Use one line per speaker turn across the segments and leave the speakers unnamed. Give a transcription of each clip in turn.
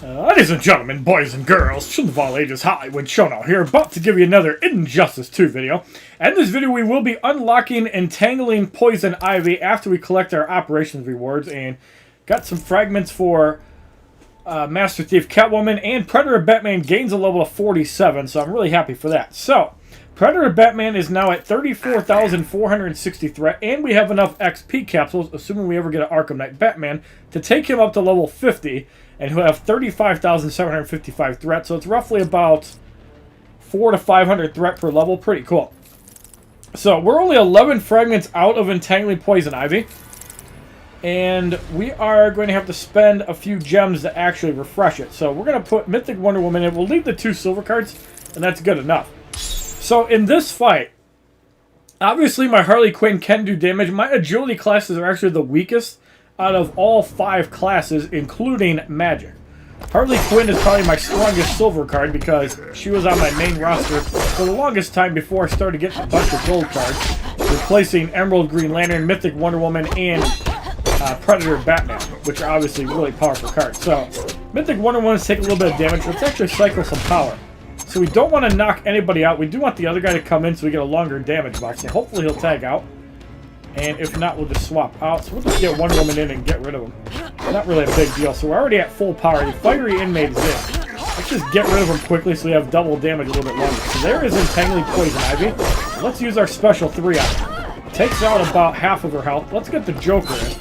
Ladies and gentlemen, boys and girls, children of all ages, HollywoodShono here, about to give you another Injustice 2 video. And in this video, we will be unlocking Entangling Poison Ivy after we collect our operations rewards, and got some fragments for Master Thief Catwoman, and Predator Batman gains a level of 47, so I'm really happy for that. So, Predator Batman is now at 34,460 threat, and we have enough XP capsules, assuming we ever get an Arkham Knight Batman, to take him up to level 50, and he'll have 35,755 threat, so it's roughly about 400 to 500 threat per level. Pretty cool. So, we're only 11 fragments out of Entangling Poison Ivy, and we are going to have to spend a few gems to actually refresh it. So, we're going to put Mythic Wonder Woman in. We'll leave the 2 silver cards, and that's good enough. So, in this fight, obviously my Harley Quinn can do damage. My agility classes are actually the weakest out of all 5 classes, including magic. Harley Quinn is probably my strongest silver card because she was on my main roster for the longest time before I started getting a bunch of gold cards, replacing Emerald Green Lantern, Mythic Wonder Woman, and Predator Batman, which are obviously really powerful cards. So, Mythic Wonder Woman take a little bit of damage. Let's actually cycle some power. So we don't want to knock anybody out. We do want the other guy to come in so we get a longer damage buff. So hopefully he'll tag out. And if not, we'll just swap out. So we'll just get Wonder Woman in and get rid of him. Not really a big deal. So we're already at full power. The fiery inmate is in. Let's just get rid of him quickly so we have double damage a little bit longer. So there is Entangling Poison Ivy. Let's use our special 3 on it. Takes out about half of her health. Let's get the Joker in.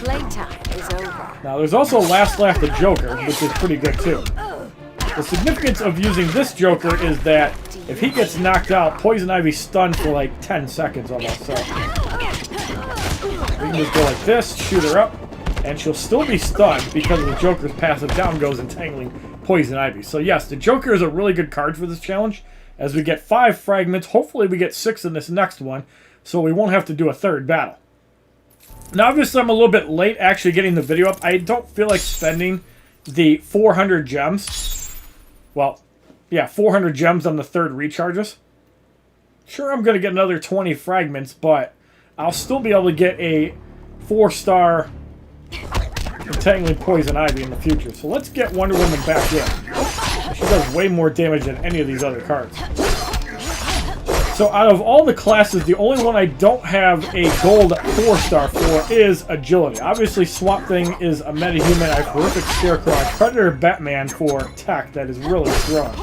Playtime is over.
Now there's also Last Laugh the Joker, which is pretty good too. The significance of using this Joker is that if he gets knocked out, Poison Ivy's stunned for like 10 seconds almost. So we can just go like this, shoot her up, and she'll still be stunned because of the Joker's passive. Down goes Entangling Poison Ivy. So yes, the Joker is a really good card for this challenge, as we get 5 fragments. Hopefully we get 6 in this next one, so we won't have to do a third battle. Now obviously I'm a little bit late actually getting the video up. I don't feel like spending the 400 gems. Well, yeah, 400 gems on the third recharges. Sure, I'm going to get another 20 fragments, but I'll still be able to get a 4-star Entangling Poison Ivy in the future. So let's get Wonder Woman back in. She does way more damage than any of these other cards. So out of all the classes, the only one I don't have a gold 4-star for is Agility. Obviously, Swamp Thing is a metahuman. I have Horrific Scarecrow. I have Predator Batman for tech that is really strong.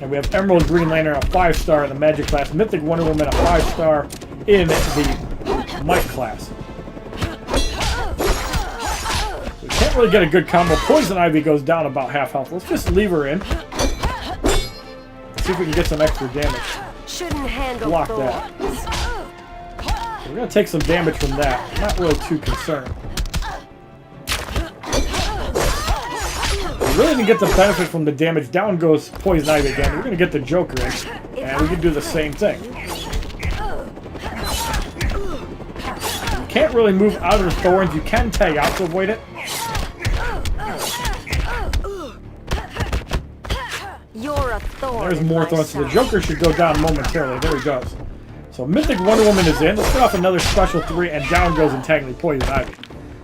And we have Emerald Green Lantern, a 5-star in the Magic class. Mythic Wonder Woman, a 5-star in the Might class. We can't really get a good combo. Poison Ivy goes down about half health. Let's just leave her in. See if we can get some extra damage.
Shouldn't handle
Block that. So we're going to take some damage from that. I'm not really too concerned. We really didn't get the benefit from the damage. Down goes Poison Ivy again. We're going to get the Joker in, and we can do the same thing. You can't really move out of the thorns. You can tag out to avoid it.
You're a thorn.
There's more thorns, so the Joker should go down momentarily. There he goes. So Mythic Wonder Woman is in. Let's get off another special 3, and down goes Entangling Poison Ivy.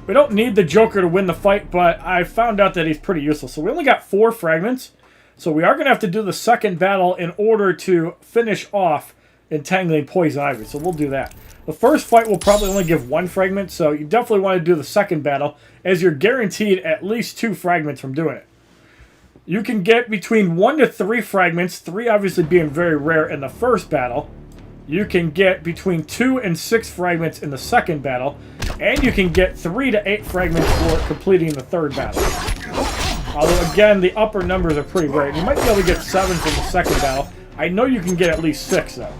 We don't need the Joker to win the fight, but I found out that he's pretty useful. So we only got 4 fragments. So we are going to have to do the second battle in order to finish off Entangling Poison Ivy. So we'll do that. The first fight will probably only give 1 fragment, so you definitely want to do the second battle, as you're guaranteed at least 2 fragments from doing it. You can get between 1 to 3 fragments, 3 obviously being very rare in the first battle. You can get between 2 and 6 fragments in the second battle, and you can get 3 to 8 fragments for completing the third battle. Although again, the upper numbers are pretty rare. You might be able to get 7 from the second battle. I know you can get at least 6 though.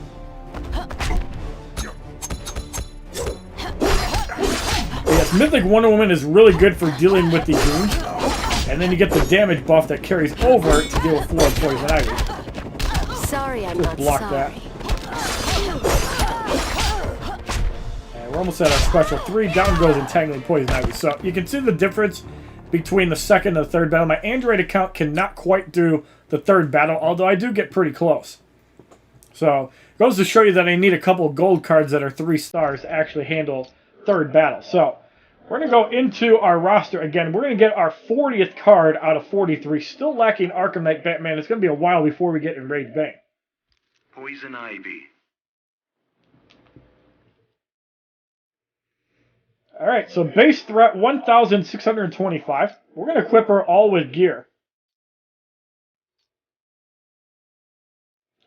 Yes, Mythic Wonder Woman is really good for dealing with these wounds. And then you get the damage buff that carries over to deal with Flora Poison Ivy.
Sorry, I'm not
block
sorry.
that. And we're almost at our special 3. Down goes Entangling Poison Ivy. So you can see the difference between the second and the third battle. My Android account cannot quite do the third battle, although I do get pretty close. So it goes to show you that I need a couple of gold cards that are 3 stars to actually handle third battle. So We're going to go into our roster again. We're going to get our 40th card out of 43. Still lacking Arkham Knight Batman. It's going to be a while before we get Enraged Bane.
Poison Ivy.
Alright, so base threat 1,625. We're going to equip her all with gear.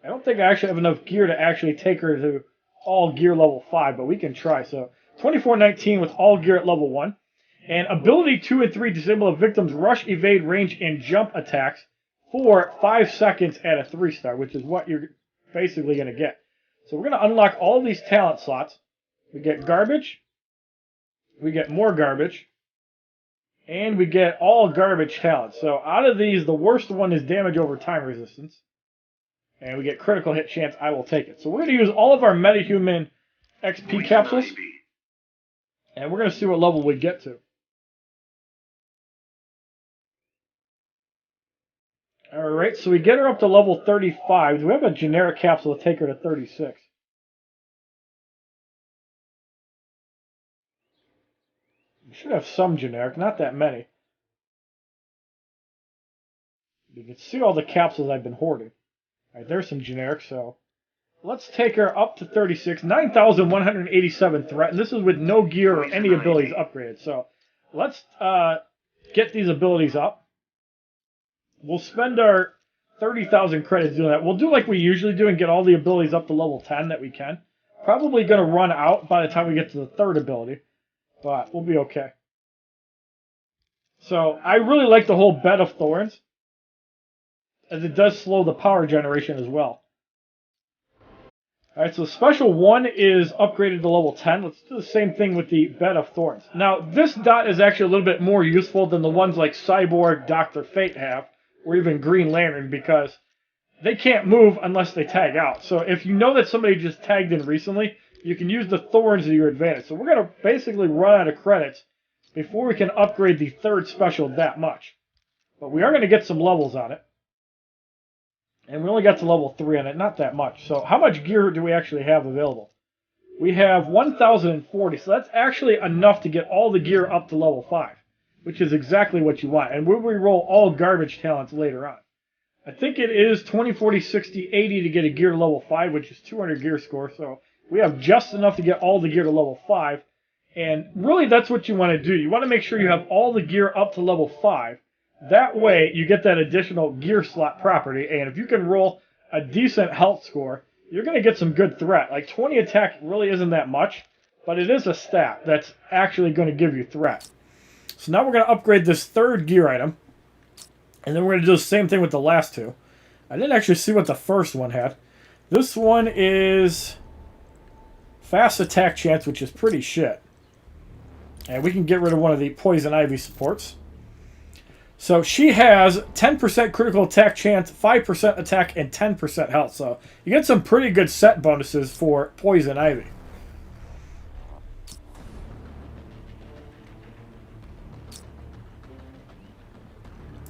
I don't think I actually have enough gear to actually take her to all gear level 5, but we can try. So 2419 with all gear at level 1. And ability 2 and 3 disable a victim's rush, evade, range, and jump attacks for 5 seconds at a 3-star, which is what you're basically going to get. So we're going to unlock all these talent slots. We get garbage. We get more garbage. And we get all garbage talents. So out of these, the worst one is damage over time resistance. And we get critical hit chance. I will take it. So we're going to use all of our metahuman XP
Poison
capsules.
Ivy.
And we're going to see what level we get to. Alright, so we get her up to level 35. Do we have a generic capsule to take her to 36? We should have some generic, not that many. You can see all the capsules I've been hoarding. Alright, there's some generic, so let's take her up to 36. 9,187 threat, and this is with no gear or any abilities upgraded. So let's get these abilities up. We'll spend our 30,000 credits doing that. We'll do like we usually do and get all the abilities up to level 10 that we can. Probably going to run out by the time we get to the third ability, but we'll be okay. So I really like the whole Bed of Thorns, as it does slow the power generation as well. Alright, so special 1 is upgraded to level 10. Let's do the same thing with the Bed of Thorns. Now, this dot is actually a little bit more useful than the ones like Cyborg, Dr. Fate have, or even Green Lantern, because they can't move unless they tag out. So if you know that somebody just tagged in recently, you can use the Thorns to your advantage. So we're going to basically run out of credits before we can upgrade the third special that much. But we are going to get some levels on it. And we only got to level 3 on it, not that much. So how much gear do we actually have available? We have 1,040, so that's actually enough to get all the gear up to level 5, which is exactly what you want. And we'll re-roll all garbage talents later on. I think it is 20, 40, 60, 80 to get a gear to level 5, which is 200 gear score. So we have just enough to get all the gear to level 5. And really, that's what you want to do. You want to make sure you have all the gear up to level 5. That way, you get that additional gear slot property, and if you can roll a decent health score, you're going to get some good threat. Like, 20 attack really isn't that much, but it is a stat that's actually going to give you threat. So now we're going to upgrade this third gear item, and then we're going to do the same thing with the last two. I didn't actually see what the first one had. This one is fast attack chance, which is pretty shit. And we can get rid of one of the Poison Ivy supports. So she has 10% critical attack chance, 5% attack, and 10% health. So you get some pretty good set bonuses for Poison Ivy.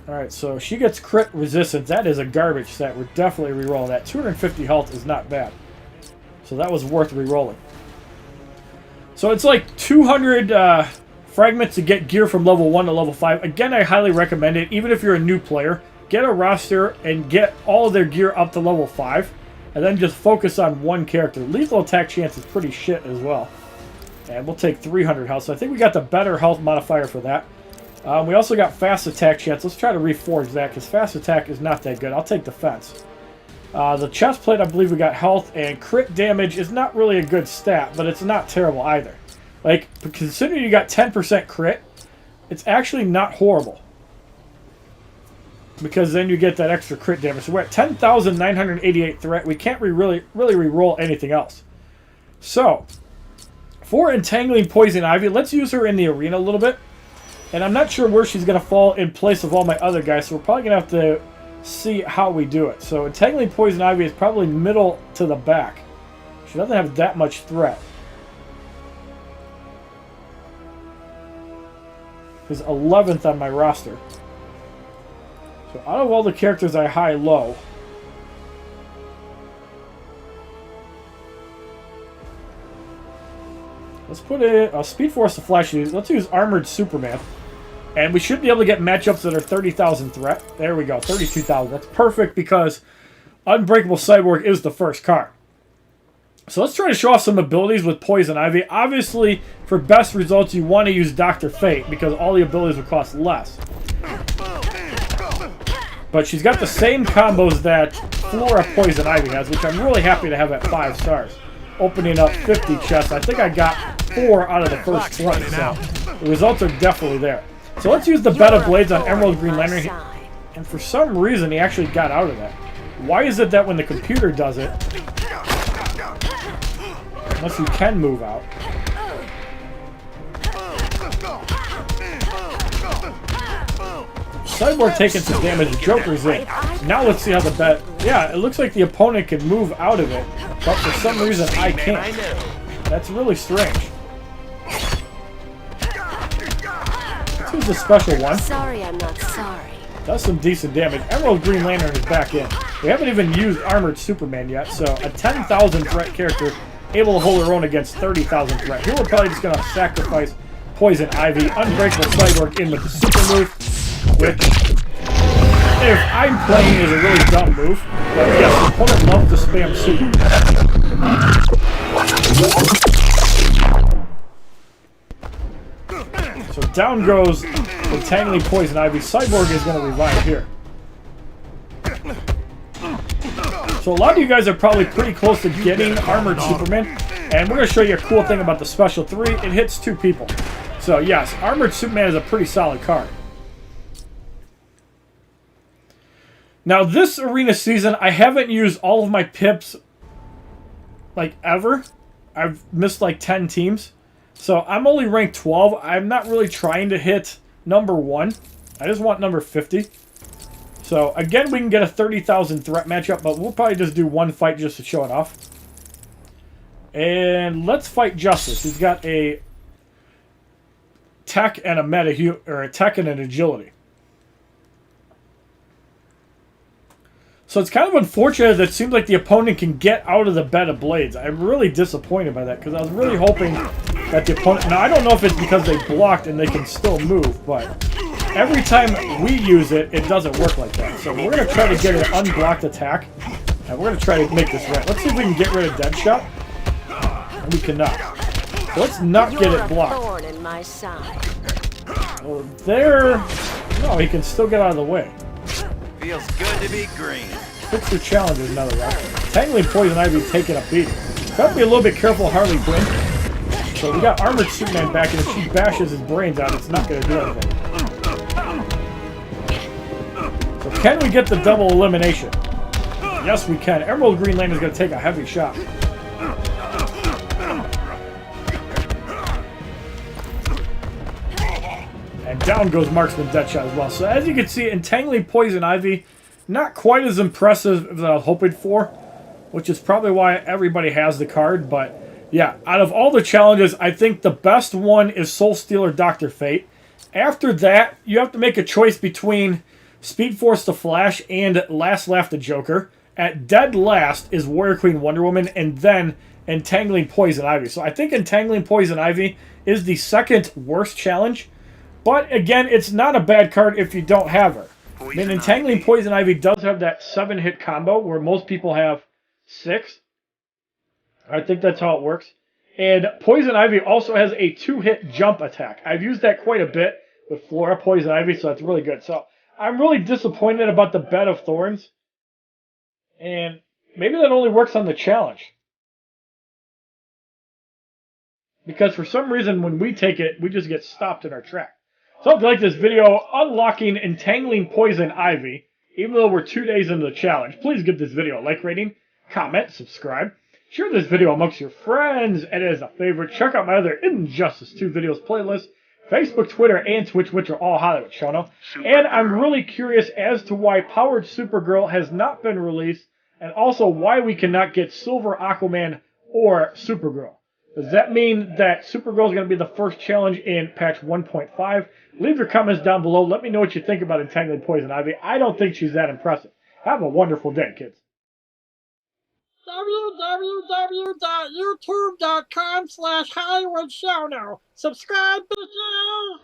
Alright, so she gets crit resistance. That is a garbage set. We're definitely rerolling that. 250 health is not bad. So that was worth rerolling. So it's like 200... fragments to get gear from level 1 to level 5. Again, I highly recommend it. Even if you're a new player, get a roster and get all of their gear up to level 5. And then just focus on one character. Lethal attack chance is pretty shit as well. And we'll take 300 health. So I think we got the better health modifier for that. We also got fast attack chance. Let's try to reforge that because fast attack is not that good. I'll take defense. The chest plate, I believe we got health. And crit damage is not really a good stat, but it's not terrible either. Like, considering you got 10% crit, it's actually not horrible. Because then you get that extra crit damage. So we're at 10,988 threat. We can't really re-roll anything else. So, for Entangling Poison Ivy, let's use her in the arena a little bit. And I'm not sure where she's going to fall in place of all my other guys, so we're probably going to have to see how we do it. So, Entangling Poison Ivy is probably middle to the back. She doesn't have that much threat. Is 11th on my roster. So out of all the characters I high-low, let's Let's put a Speed Force to flash these. Let's use Armored Superman. And we should be able to get matchups that are 30,000 threat. There we go, 32,000. That's perfect because Unbreakable Cyborg is the first card. So let's try to show off some abilities with Poison Ivy. Obviously, for best results, you want to use Dr. Fate because all the abilities will cost less. But she's got the same combos that Flora Poison Ivy has, which I'm really happy to have at 5 stars. Opening up 50 chests. I think I got 4 out of the first 20, so the results are definitely there. So let's use the Bed of Blades on Emerald Green Lantern. And for some reason, he actually got out of that. Why is it that when the computer does it, unless you can move out. Cyborg taking some damage, Joker's in. Now let's see how the bet... Yeah, it looks like the opponent can move out of it, but for some reason I can't. That's really strange. Let's use the special one.
Sorry, I'm not sorry.
Does some decent damage. Emerald Green Lantern is back in. We haven't even used Armored Superman yet, so a 10,000 threat character able to hold her own against 30,000 threat. Here we're probably just going to sacrifice Poison Ivy, Unbreakable Cyborg in with the super move, which, if I'm playing, is a really dumb move. But yes, the opponent loves to spam super. So down goes Entangling Poison Ivy. Cyborg is going to revive here. So a lot of you guys are probably pretty close to getting Armored Superman. And we're going to show you a cool thing about the Special 3. It hits 2 people. So yes, Armored Superman is a pretty solid card. Now this arena season, I haven't used all of my pips, like, ever. I've missed like 10 teams. So I'm only ranked 12. I'm not really trying to hit number 1. I just want number 50. So again, we can get a 30,000 threat matchup, but we'll probably just do one fight just to show it off. And let's fight Justice. He's got a tech and a meta, or a tech and an agility. So it's kind of unfortunate that it seems like the opponent can get out of the Bed of Blades. I'm really disappointed by that because I was really hoping that the opponent... Now, I don't know if it's because they blocked and they can still move, but every time we use it, it doesn't work like that. So we're going to try to get an unblocked attack, and we're going to try to make this right. Let's see if we can get rid of Deadshot. And we cannot. So let's not get it blocked. Well, there... No, he can still get out of the way.
Feels good to be green.
Fix your challenges, another round. Entangling Poison Ivy taking a beat. Got to be a little bit careful, Harley Quinn. So we got Armored Superman back, and if she bashes his brains out, it's not going to do anything. So can we get the double elimination? Yes, we can. Emerald Green Lantern is going to take a heavy shot. And down goes Marksman Deadshot as well. So as you can see, Entangling Poison Ivy, not quite as impressive as I was hoping for, which is probably why everybody has the card. But yeah, out of all the challenges, I think the best one is Soul Stealer Dr. Fate. After that, you have to make a choice between Speed Force the Flash and Last Laugh the Joker. At dead last is Warrior Queen Wonder Woman, and then Entangling Poison Ivy. So I think Entangling Poison Ivy is the second worst challenge. But again, it's not a bad card if you don't have her. I mean, Entangling Poison Ivy does have that 7-hit combo where most people have 6. I think that's how it works. And Poison Ivy also has a 2-hit jump attack. I've used that quite a bit with Flora Poison Ivy, so that's really good. So I'm really disappointed about the Bed of Thorns. And maybe that only works on the challenge. Because for some reason, when we take it, we just get stopped in our track. So if you like this video, unlocking Entangling Poison Ivy, even though we're 2 days into the challenge, please give this video a like rating, comment, subscribe, share this video amongst your friends, and as a favorite, check out my other Injustice 2 videos playlist, Facebook, Twitter, and Twitch, which are all HollywoodShono. And I'm really curious as to why Powered Supergirl has not been released, and also why we cannot get Silver Aquaman or Supergirl. Does that mean that Supergirl is going to be the first challenge in patch 1.5? Leave your comments down below. Let me know what you think about Entangling Poison Ivy. I don't think she's that impressive. Have a wonderful day, kids. www.youtube.com/HollywoodShono. Subscribe, bitches!